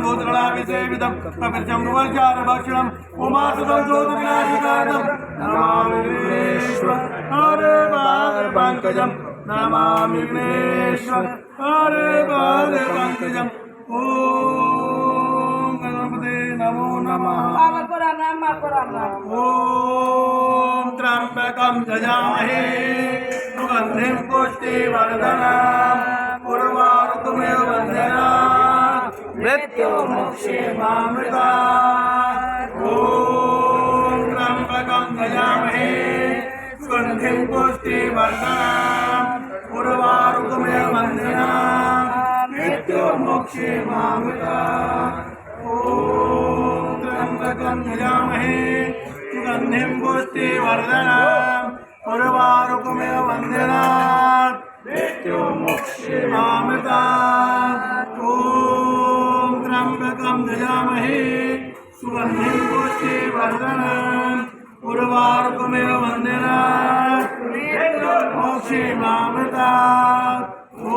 भूतगणाभिषेवितं उमासुतं ज्योतिर्विनाशिकार्यं नमामि विघ्नेश्वर हरे पादपङ्कजं नमामि विघ्नेश्वर हरे पादपङ्कजं ओम गणपते नमो नमः ओम त्र्यंबकं यजामहे सुगन्धिं पुष्टिवर्धनम् उर्वारुकमेव वन्दनात् मृत्युर्मुक्षेमामृतात् ओम त्र्यंबकं यजामहे सुगन्धिं पुष्टिवर्धनम् उर्वारुकमेव वन्दनात् मृत्युर्मुक्षेमामृतात् ओम त्र्यंबकं यजामहे सुगन्धिं पुष्टिवर्धनम् उर्वारुकमेव वन्दनात् मृत्युर्मुक्षेमामृतात् ओम त्र्यंबकं यजामहे सुगन्धिं पुष्टिवर्धनम् उर्वारुकमेव वन्दनात् मृत्युर्मुक्षेमामृतात्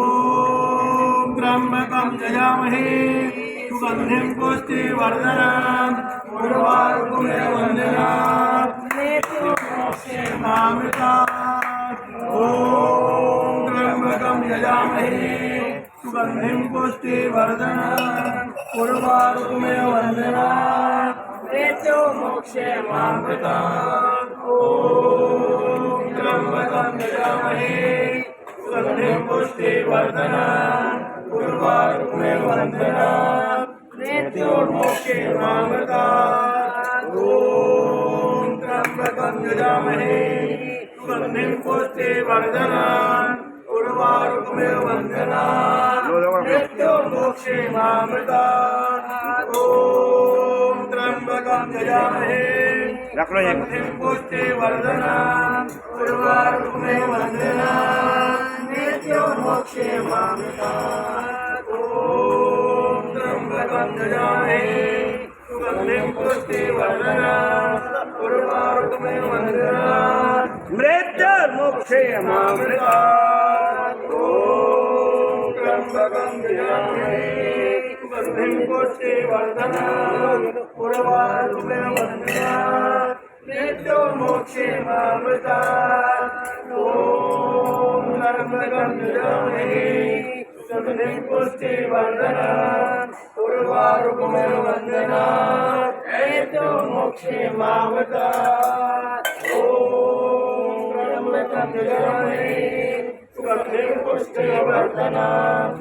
ओम त्र्यंबकं यजामहे सुगन्धिं पुष्टिवर्धनम् उर्वारुकमेव वन्दनात् मृत्युर्मुक्षेमामृतात् ओम त्र्यंबकं यजामहे सुगन्धिं पुष्टिवर्धनम् उर्वारुकमेव वन्दनात् मृत्युर्मुक्षेमामृतात् ओम त्र्यंबकं यजामहे सुगन्धिं पुष्टिवर्धनम् उर्वारुकमेव वन्दनात् मृत्युर्मुक्षेमामृतात् ओम त्र्यंबकं यजामहे सुगन्धिं पुष्टिवर्धनम् उर्वारुकमेव वन्दनात् मृत्युर्मुक्षेमामृतात् ओम त्र्यंबकं यजामहे सुगन्धिं पुष्टिवर्धनम् उर्वारुकमेव वन्दनात् मृत्युर्मुक्षेमामृतात् ओम त्र्यंबकं यजामहे सुगन्धिं पुष्टिवर्धनम् उर्वारुकमेव वन्दनात् मृत्युर्मुक्षेमामृतात् ओम त्र्यंबकं यजामहे सुगन्धिं पुष्टिवर्धनम् उर्वारुकमेव वन्दनात् मृत्युर्मुक्षेमामृतात् ओम त्र्यंबकं यजामहे सुगन्धिं पुष्टिवर्धनम् उर्वारुकमेव वन्दनात् मृत्युर्मुक्षेमामृतात् ओम त्र्यंबकं यजामहे सुगन्धिं पुष्टिवर्धनम्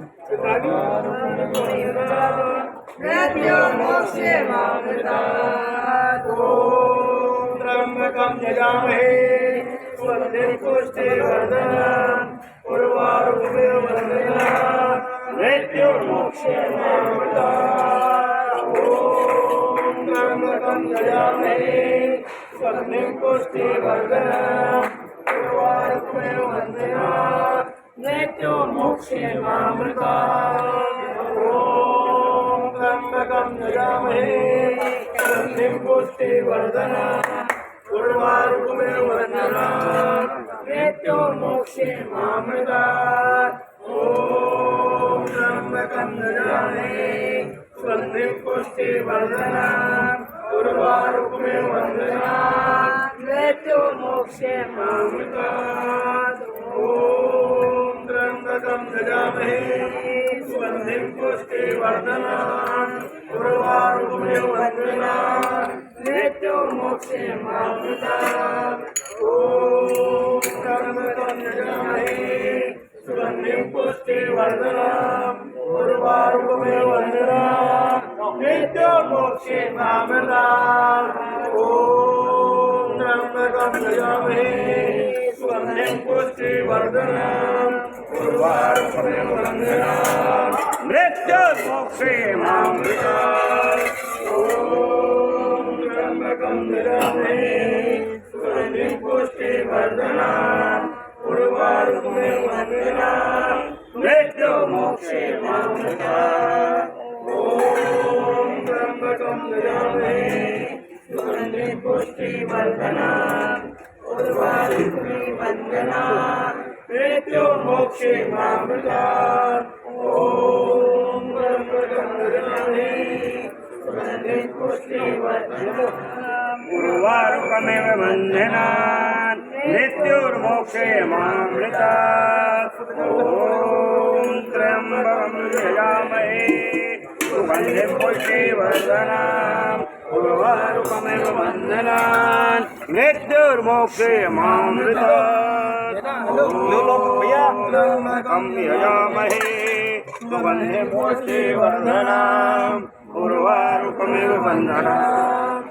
मृत्युर्मुक्षेमामृतात् ओम त्र्यंबकं यजामहे सुगन्धिं पुष्टिवर्धनम् उर्वारुकमेव वन्दनात् मृत्युर्मुक्षेमामृतात् ओम त्र्यंबकं यजामहे सुगन्धिं पुष्टिवर्धनम् उर्वारुकमेव वन्दनात् मृत्युर्मुक्षेमामृतात् ओम त्र्यंबकं यजामहे सुगन्धिं पुष्टिवर्धनम् उर्वारुकमेव वन्दनात् मृत्युर्मुक्षेमामृतात् ओम त्र्यंबकं यजामहे सुगन्धिं पुष्टिवर्धनम् उर्वारुकमेव वन्दनात् मृत्युर्मुक्षेमामृतात् ओम त्र्यंबकं यजामहे सुगन्धिं पुष्टिवर्धनम् उर्वारुकमेव वन्दनात् मृत्युर्मुक्षेमामृतात् ओम त्र्यंबकं यजामहे सुगन्धिं पुष्टिवर्धनम् उर्वारुकमेव वन्दनात् मृत्युर्मुक्षेमामृतात् ओम त्र्यंबकं यजामहे सुगन्धिं पुष्टिवर्धनम् उर्वारुकमेव वन्दनात् मृत्युर्मुक्षेमामृतात् ओम त्र्यंबकं यजामहे सुगन्धिं पुष्टिवर्धनम् उर्वारुकमेव वन्दनात् मृत्युर्मुक्षेमामृतात् ओम त्र्यंबकं यजामहे पुष्टिवर्धनम् उर्वारुकमिव वन्दनाम् मृत्यो मोक्षे मामृतात् ॐ ब्रह्मगन्धर्वे सुगन्धिं पुष्टिवर्धनम् उर्वारुकमिव वन्दनात् मृत्युर्मोक्षे मामृतात् ॐ त्र्यम्बकं यजामहे सुगन्धिं पुष्टिवर्धनम् उर्वारुकमिव वन्दनात् मृत्युर्मोक्षे मामृतात् त्र्यम्बकं यजामहे सुगन्धिं पुष्टिवर्धनम् उर्वारुकमिव वन्दनात्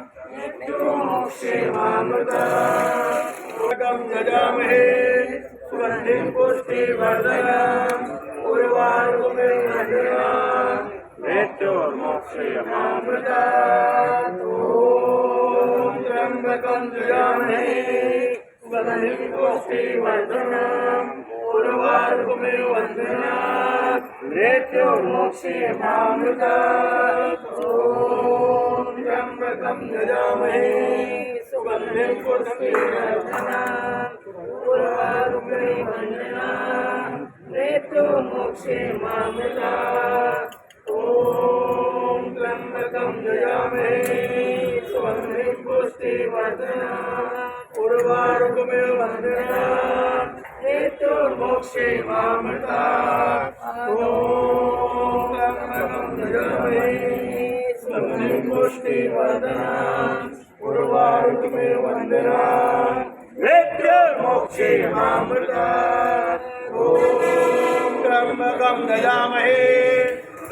मृत्युर्मोक्षे मामृतात् यजामहे सुगन्धिं पुष्टिवर्धनम् उर्वारुकमिव वन्दनात् मृत्युर्मोक्षे मामृतात् ॐ त्र्यम्बकं यजामहे सुगन्धिं पुष्टिवर्धनम् उर्वारुकमिव वन्दनात् मृत्युर्मोक्षे मामृतात् ॐ त्र्यम्बकं यजामहे सुगन्धिं पुष्टिवर्धनम् उर्वारुकमिव वन्दनात् मृत्युर्मोक्षे मामृतात् ॐ त्र्यम्बकं यजामहे सुगन्धिं पुष्टिवर्धनम् उर्वारुकमिव वन्दनात् मृत्युर्मोक्षे मामृतात् ॐ त्र्यम्बकं यजामहे सुगन्धिं पुष्टिवर्धनम् उर्वारुकमिव वन्दनात् मृत्युर्मोक्षे मामृतात् ॐ त्र्यम्बकं यजामहे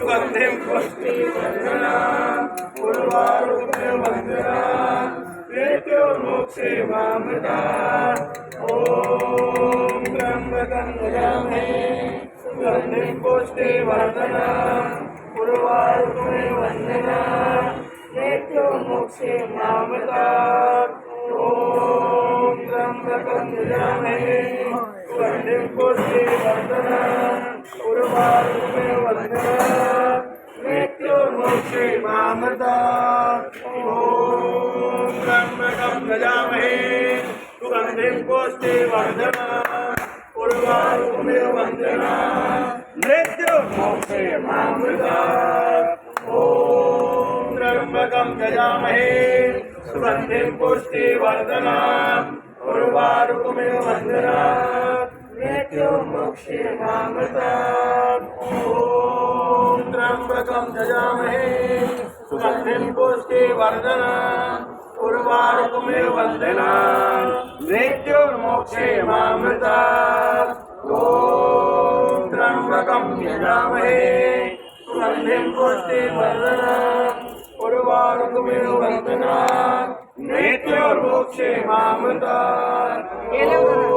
सुगन्धिं पुष्टिवर्धनम् उर्वारुकमिव वन्दनात् मृत्युर्मोक्षे मामृतात् ॐ त्र्यम्बकं यजामहे सुगन्धिं पुष्टिवर्धनम् उर्वारुकमिव वन्दनात् मृत्युर्मोक्षे मामृतात् ॐ त्र्यम्बकं यजामहे सुगन्धिं पुष्टिवर्धनम् उर्वारुकमिव वन्दनात् मृत्युर्मोक्षे मामृतात् ॐ त्र्यम्बकं यजामहे सुगन्धिं पुष्टिवर्धनम् उर्वारुकमिव वन्दनात् मृत्युर्मोक्षे मामृतात् ॐ त्र्यम्बकं यजामहे सुगन्धिं पुष्टिवर्धनम् उर्वारुकमिव वन्दनात् मृत्युर्मोक्षे मामृतात् ॐ त्र्यम्बकं यजामहे सुगन्धिं पुष्टिवर्धनम् उर्वारुकमिव वन्दनात् मृत्युर्मोक्षे मामृतात् ॐ त्र्यम्बकं यजामहे सुगन्धिं पुष्टिवर्धनम् उर्वारुकमिव वन्दनात् मृत्युर्मोक्षे मामृतात्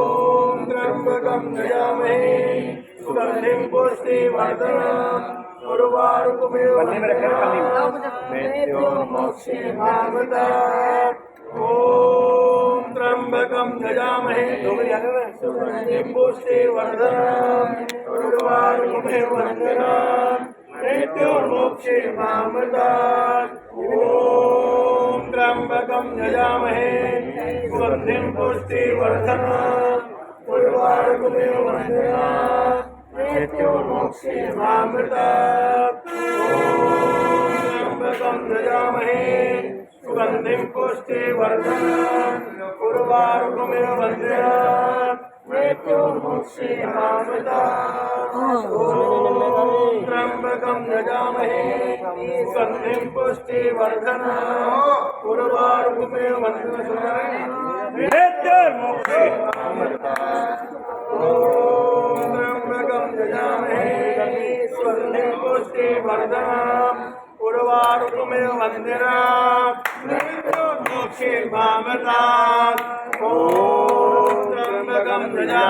ॐ त्र्यम्बकं यजामहे सुगन्धिं पुष्टिवर्धनम् उर्वारुकमिव वन्दनात् मृत्युर्मोक्षे मामृतात् ॐ त्र्यम्बकं यजामहे सुगन्धिं पुष्टिवर्धनम् उर्वारुकमिव वन्दनात् मृत्युर्मोक्षे मामृतात् ॐ त्र्यम्बकं यजामहे सुगन्धिं पुष्टिवर्धनम् उर्वारुकमिव वन्दनात् मृत्युर्मोक्षे मामृतात् ॐ त्र्यम्बकं यजामहे सुगन्धिं पुष्टिवर्धनम् उर्वारुकमिव वन्दनात् मृत्युर्मोक्षे मामृतात् ॐ त्र्यम्बकं यजामहे सुगन्धिं पुष्टिवर्धनम् उर्वारुकमिव वन्दनात् मृत्युर्मोक्षे मामृतात् ॐ त्र्यम्बकं यजामहे सुगन्धिं पुष्टिवर्धनम् उर्वारुकमिव वन्दनात् मृत्युर्मोक्षे मामृतात् ॐ त्र्यम्बकं यजामहे